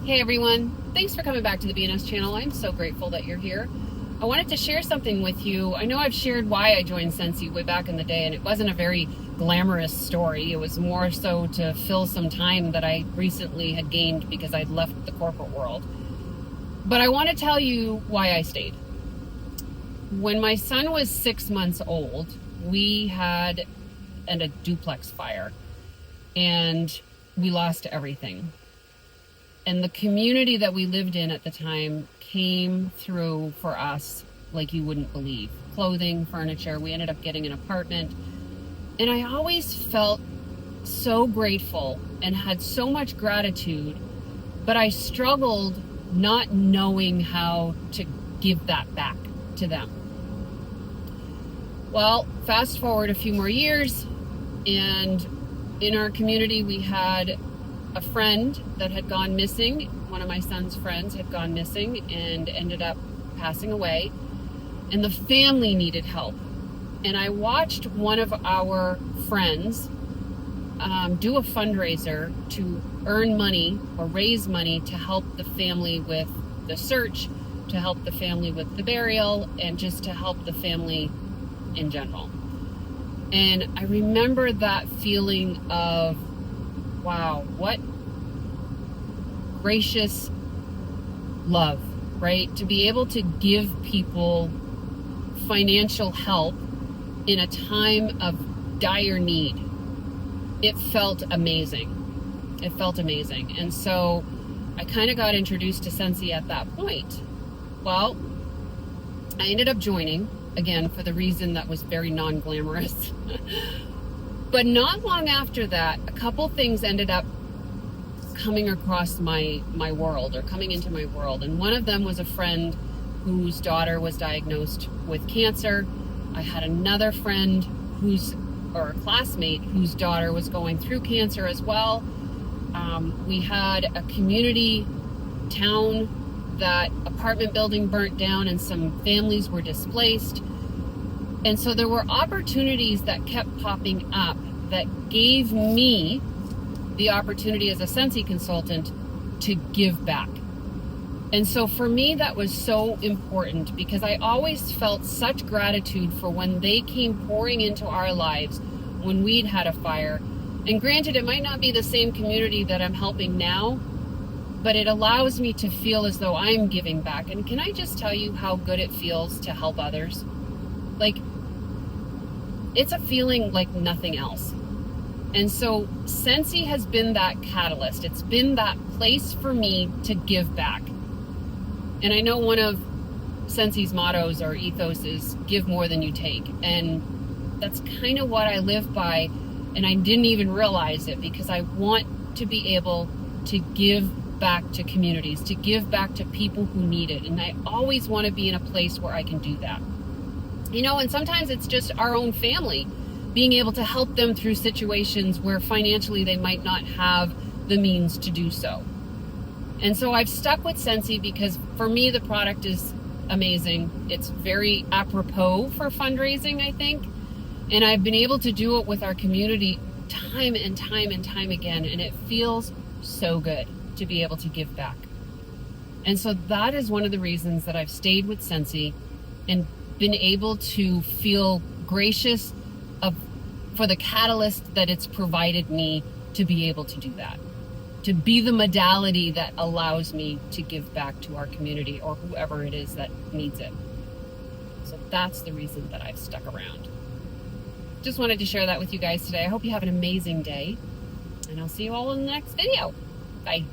Hey everyone, thanks for coming back to the BNS channel. I'm so grateful that you're here. I wanted to share something with you. I know I've shared why I joined Scentsy way back in the day, and it wasn't a very glamorous story. It was more so to fill some time that I recently had gained because I'd left the corporate world. But I want to tell you why I stayed. When my son was 6 months old, we had a duplex fire and we lost everything. And the community that we lived in at the time came through for us like you wouldn't believe. Clothing, furniture, we ended up getting an apartment. And I always felt so grateful and had so much gratitude, but I struggled not knowing how to give that back to them. Well, fast forward a few more years, and in our community we had a friend that had gone missing. One of my son's friends had gone missing and ended up passing away, and the family needed help. And I watched one of our friends do a fundraiser to earn money or raise money to help the family with the search, to help the family with the burial, and just to help the family in general. And I remember that feeling of, wow, what gracious love, right? To be able to give people financial help in a time of dire need. It felt amazing. It felt amazing. And so I kind of got introduced to Scentsy at that point. Well, I ended up joining, again, for the reason that was very non-glamorous. But not long after that, a couple things ended up coming across my world, or coming into my world. And one of them was a friend whose daughter was diagnosed with cancer. I had another friend or a classmate whose daughter was going through cancer as well. We had a community town, that apartment building burnt down and some families were displaced. And so there were opportunities that kept popping up that gave me the opportunity as a Scentsy consultant to give back. And so for me, that was so important because I always felt such gratitude for when they came pouring into our lives when we'd had a fire. And granted, it might not be the same community that I'm helping now, but it allows me to feel as though I'm giving back. And can I just tell you how good it feels to help others? Like, it's a feeling like nothing else. And so Scentsy has been that catalyst. It's been that place for me to give back. And I know one of Scentsy's mottos or ethos is give more than you take. And that's kind of what I live by. And I didn't even realize it because I want to be able to give back to communities, to give back to people who need it. And I always want to be in a place where I can do that. You know, and sometimes it's just our own family, being able to help them through situations where financially they might not have the means to do so. And so I've stuck with Scentsy because for me, the product is amazing. It's very apropos for fundraising, I think. And I've been able to do it with our community time and time and time again. And it feels so good to be able to give back. And so that is one of the reasons that I've stayed with Scentsy and been able to feel gracious for the catalyst that it's provided me to be able to do that, to be the modality that allows me to give back to our community or whoever it is that needs it. So that's the reason that I've stuck around. Just wanted to share that with you guys today. I hope you have an amazing day, and I'll see you all in the next video. Bye.